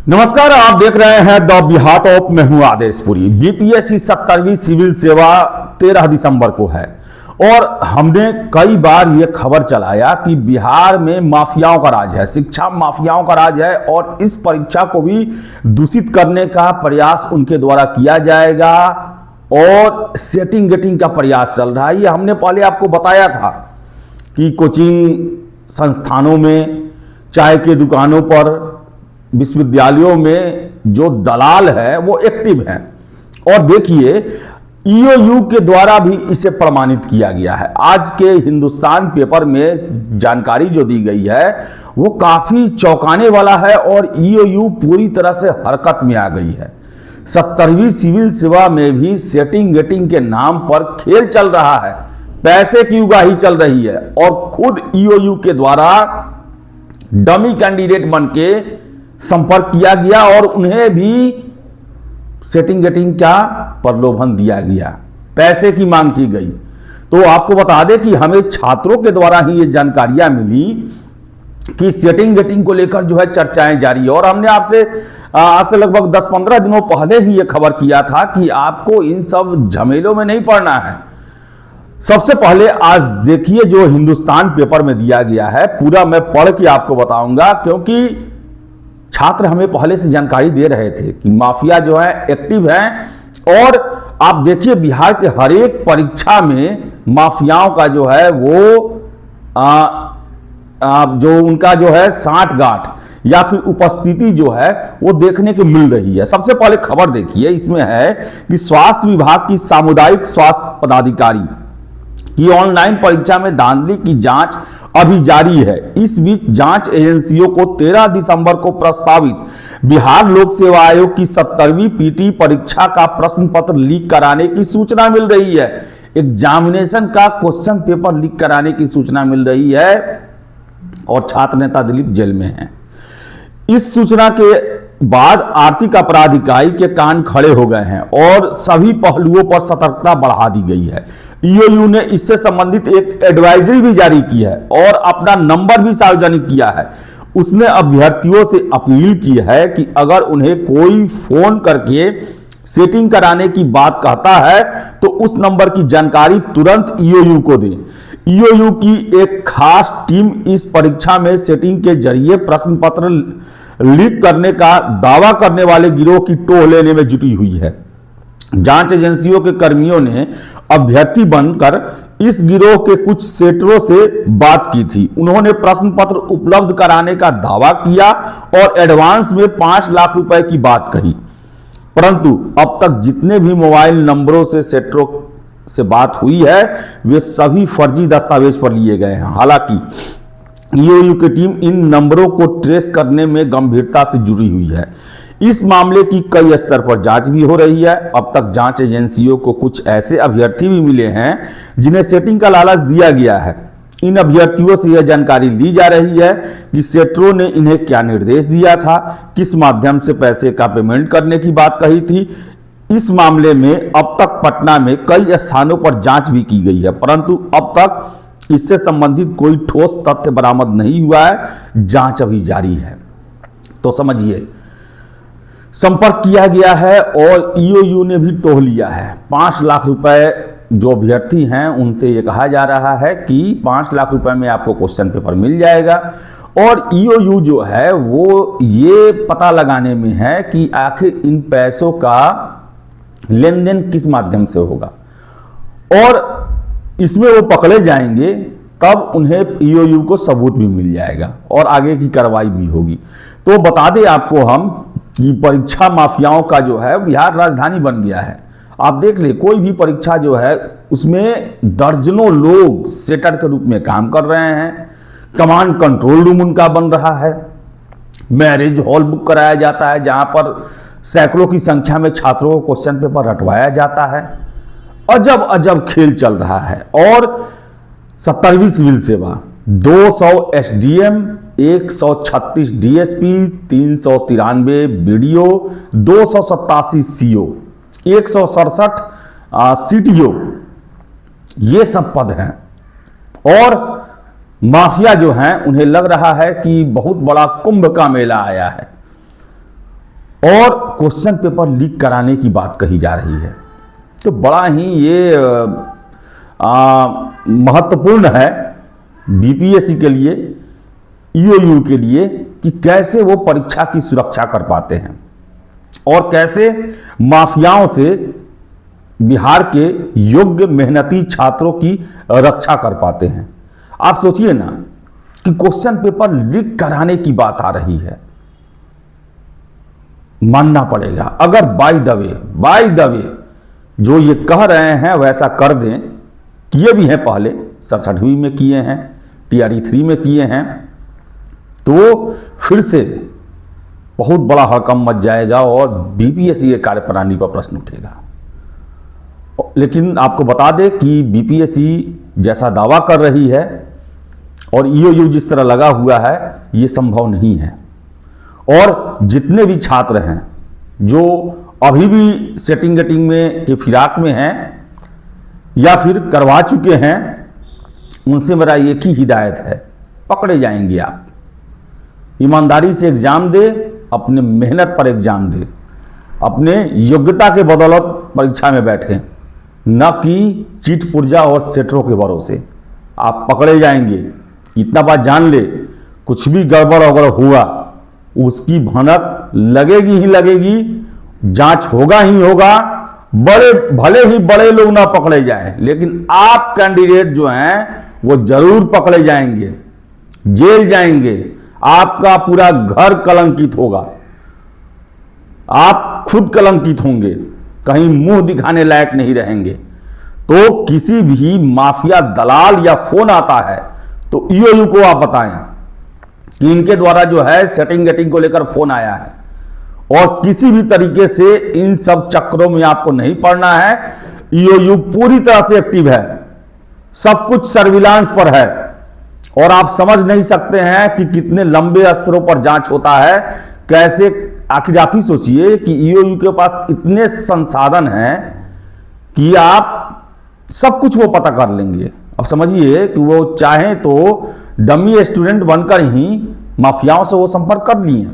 नमस्कार, आप देख रहे हैं द बिहार टॉप। मैं हूं आदेशपुरी। बीपीएससी 70वीं सिविल सेवा 13 दिसंबर को है और हमने कई बार यह खबर चलाया कि बिहार में माफियाओं का राज है, शिक्षा माफियाओं का राज है और इस परीक्षा को भी दूषित करने का प्रयास उनके द्वारा किया जाएगा और सेटिंग गेटिंग का प्रयास चल रहा है। ये हमने पहले आपको बताया था कि कोचिंग संस्थानों में, चाय के दुकानों पर, विश्वविद्यालयों में जो दलाल है वो एक्टिव है और देखिए ईओयू के द्वारा भी इसे प्रमाणित किया गया है। आज के हिंदुस्तान पेपर में जानकारी जो दी गई है वो काफी चौंकाने वाला है और ईओयू पूरी तरह से हरकत में आ गई है। 70वीं सिविल सेवा में भी सेटिंग गेटिंग के नाम पर खेल चल रहा है, पैसे की उगाही चल रही है और खुद ईओयू के द्वारा डमी कैंडिडेट बन के संपर्क किया गया और उन्हें भी सेटिंग गेटिंग का प्रलोभन दिया गया, पैसे की मांग की गई। तो आपको बता दें कि हमें छात्रों के द्वारा ही ये जानकारियां मिली कि सेटिंग गेटिंग को लेकर जो है चर्चाएं जारी है और हमने आपसे आज से लगभग 10-15 दिनों पहले ही ये खबर किया था कि आपको इन सब झमेलों में नहीं पड़ना है। सबसे पहले आज देखिए जो हिंदुस्तान पेपर में दिया गया है, पूरा मैं पढ़ के आपको बताऊंगा क्योंकि छात्र हमें पहले से जानकारी दे रहे थे कि माफिया जो है एक्टिव है और आप देखिए बिहार के हर एक परीक्षा में माफियाओं का जो है वो जो उनका जो है साठगांठ या फिर उपस्थिति जो है वो देखने को मिल रही है। सबसे पहले खबर देखिए, इसमें है कि स्वास्थ्य विभाग की सामुदायिक स्वास्थ्य पदाधिकारी की ऑनलाइन परीक्षा में धांधली की जांच अभी जारी है। इस बीच जांच एजेंसियों को 13 दिसंबर को प्रस्तावित बिहार लोक सेवा आयोग की 70वीं पीटी परीक्षा का प्रश्न पत्र लीक कराने की सूचना मिल रही है। एग्जामिनेशन का क्वेश्चन पेपर लीक कराने की सूचना मिल रही है और छात्र नेता दिलीप जेल में हैं। इस सूचना के बाद आर्थिक अपराध इकाई के कान खड़े हो गए हैं और सभी पहलुओं पर सतर्कता बढ़ा दी गई है। ईओयू ने इससे संबंधित एक एडवाइजरी भी जारी की है और अपना नंबर भी सार्वजनिक किया है। उसने अभ्यर्थियों से अपील की है कि अगर उन्हें कोई फोन करके सेटिंग कराने की बात कहता है तो उस नंबर की जानकारी तुरंत ईओयू को दें। ईओयू की एक खास टीम इस परीक्षा में सेटिंग के जरिए प्रश्न पत्र लीक करने का दावा करने वाले गिरोह की टोह लेने में जुटी हुई है। जांच एजेंसियों के कर्मियों ने अभ्यर्थी बनकर इस गिरोह के कुछ सेटरों से बात की थी। उन्होंने प्रश्न पत्र उपलब्ध कराने का दावा किया और एडवांस में 5 लाख रुपए की बात कही, परंतु अब तक जितने भी मोबाइल नंबरों से सेटरों से बात हुई है वे सभी फर्जी दस्तावेज पर लिए गए हैं। हालांकि ईओयू की टीम इन नंबरों को ट्रेस करने में गंभीरता से जुड़ी हुई है। इस मामले की कई स्तर पर जांच भी हो रही है। अब तक जांच एजेंसियों को कुछ ऐसे अभ्यर्थी भी मिले हैं जिन्हें सेटिंग का लालच दिया गया है। इन अभ्यर्थियों से यह जानकारी ली जा रही है कि सेटरों ने इन्हें क्या निर्देश दिया था, किस माध्यम से पैसे का पेमेंट करने की बात कही थी। इस मामले में अब तक पटना में कई स्थानों पर जांच भी की गई है, परंतु अब तक इससे संबंधित कोई ठोस तथ्य बरामद नहीं हुआ है। जांच अभी जारी है। तो समझिए, संपर्क किया गया है और ईओयू ने भी टोह लिया है। 5 लाख रुपए जो अभ्यर्थी हैं उनसे ये कहा जा रहा है कि 5 लाख रुपए में आपको क्वेश्चन पेपर मिल जाएगा और ईओयू जो है वो ये पता लगाने में है कि आखिर इन पैसों का लेन देन किस माध्यम से होगा और इसमें वो पकड़े जाएंगे तब उन्हें ईओयू को सबूत भी मिल जाएगा और आगे की कार्रवाई भी होगी। तो बता दें आपको हम कि परीक्षा माफियाओं का जो है बिहार राजधानी बन गया है। आप देख ले, कोई भी परीक्षा जो है उसमें दर्जनों लोग सेटर के रूप में काम कर रहे हैं। कमांड कंट्रोल रूम उनका बन रहा है। मैरिज हॉल बुक कराया जाता है जहां पर सैकड़ों की संख्या में छात्रों को क्वेश्चन पेपर रटवाया जाता है। अजब अजब खेल चल रहा है और 70वीं सिविल सेवा 200 SDM, 136 DSP, 393 BDO, 287 CO, 167 CTO, ये सब पद हैं और माफिया जो हैं उन्हें लग रहा है कि बहुत बड़ा कुंभ का मेला आया है और क्वेश्चन पेपर लीक कराने की बात कही जा रही है। तो बड़ा ही ये महत्वपूर्ण है बीपीएससी के लिए, ईओयू के लिए, कि कैसे वो परीक्षा की सुरक्षा कर पाते हैं और कैसे माफियाओं से बिहार के योग्य मेहनती छात्रों की रक्षा कर पाते हैं। आप सोचिए ना कि क्वेश्चन पेपर लीक कराने की बात आ रही है, मानना पड़ेगा। अगर बाय द वे जो ये कह रहे हैं वैसा कर दें, किए भी हैं पहले, 67वीं में किए हैं, TRE 3 में किए हैं, तो फिर से बहुत बड़ा हड़कंप मच जाएगा और बीपीएससी के कार्यप्रणाली पर प्रश्न उठेगा। लेकिन आपको बता दें कि बीपीएससी जैसा दावा कर रही है और ईओयू जिस तरह लगा हुआ है, ये संभव नहीं है। और जितने भी छात्र हैं जो अभी भी सेटिंग गेटिंग में के फिराक में हैं या फिर करवा चुके हैं, उनसे मेरा एक ही हिदायत है, पकड़े जाएंगे आप। ईमानदारी से एग्जाम दे, अपने मेहनत पर एग्जाम दे, अपने योग्यता के बदौलत परीक्षा में बैठें, न कि चीट पुर्जा और सेटरों के भरोसे। आप पकड़े जाएंगे, इतना बात जान ले। कुछ भी गड़बड़ अगर हुआ उसकी भनक लगेगी ही लगेगी, जांच होगा ही होगा। भले ही बड़े लोग ना पकड़े जाएं, लेकिन आप कैंडिडेट जो हैं वो जरूर पकड़े जाएंगे, जेल जाएंगे, आपका पूरा घर कलंकित होगा, आप खुद कलंकित होंगे, कहीं मुंह दिखाने लायक नहीं रहेंगे। तो किसी भी माफिया दलाल या फोन आता है तो ईओयू को आप बताएं कि इनके द्वारा जो है सेटिंग गेटिंग को लेकर फोन आया है, और किसी भी तरीके से इन सब चक्रों में आपको नहीं पड़ना है। ईओयू पूरी तरह से एक्टिव है, सब कुछ सर्विलांस पर है, और आप समझ नहीं सकते हैं कि कितने लंबे स्तरों पर जांच होता है, कैसे। आखिर आप ही सोचिए कि ईओयू के पास इतने संसाधन हैं कि आप सब कुछ वो पता कर लेंगे। अब समझिए कि वो चाहें तो डमी स्टूडेंट बनकर ही माफियाओं से वो संपर्क कर लिए।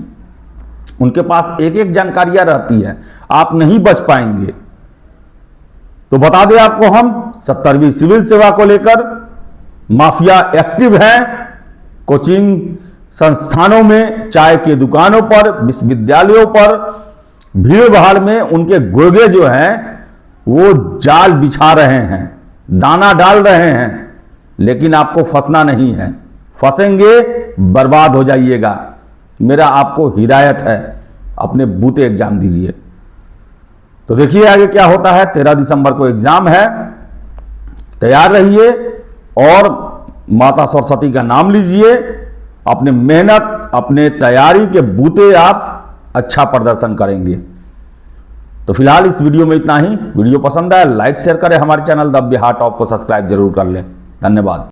उनके पास एक एक जानकारियां रहती है, आप नहीं बच पाएंगे। तो बता दें आपको, हम 70वीं सिविल सेवा को लेकर माफिया एक्टिव है। कोचिंग संस्थानों में, चाय के दुकानों पर, विश्वविद्यालयों पर, भीड़ भाड़ में उनके गुर्गे जो हैं वो जाल बिछा रहे हैं, दाना डाल रहे हैं, लेकिन आपको फंसना नहीं है। फंसेंगे बर्बाद हो जाइएगा। मेरा आपको हिदायत है, अपने बूते एग्जाम दीजिए। तो देखिए आगे क्या होता है। 13 दिसंबर को एग्जाम है, तैयार रहिए और माता सरस्वती का नाम लीजिए। अपने मेहनत, अपने तैयारी के बूते आप अच्छा प्रदर्शन करेंगे। तो फिलहाल इस वीडियो में इतना ही। वीडियो पसंद आया लाइक शेयर करें, हमारे चैनल द बिहार टॉप को सब्सक्राइब जरूर कर लें। धन्यवाद।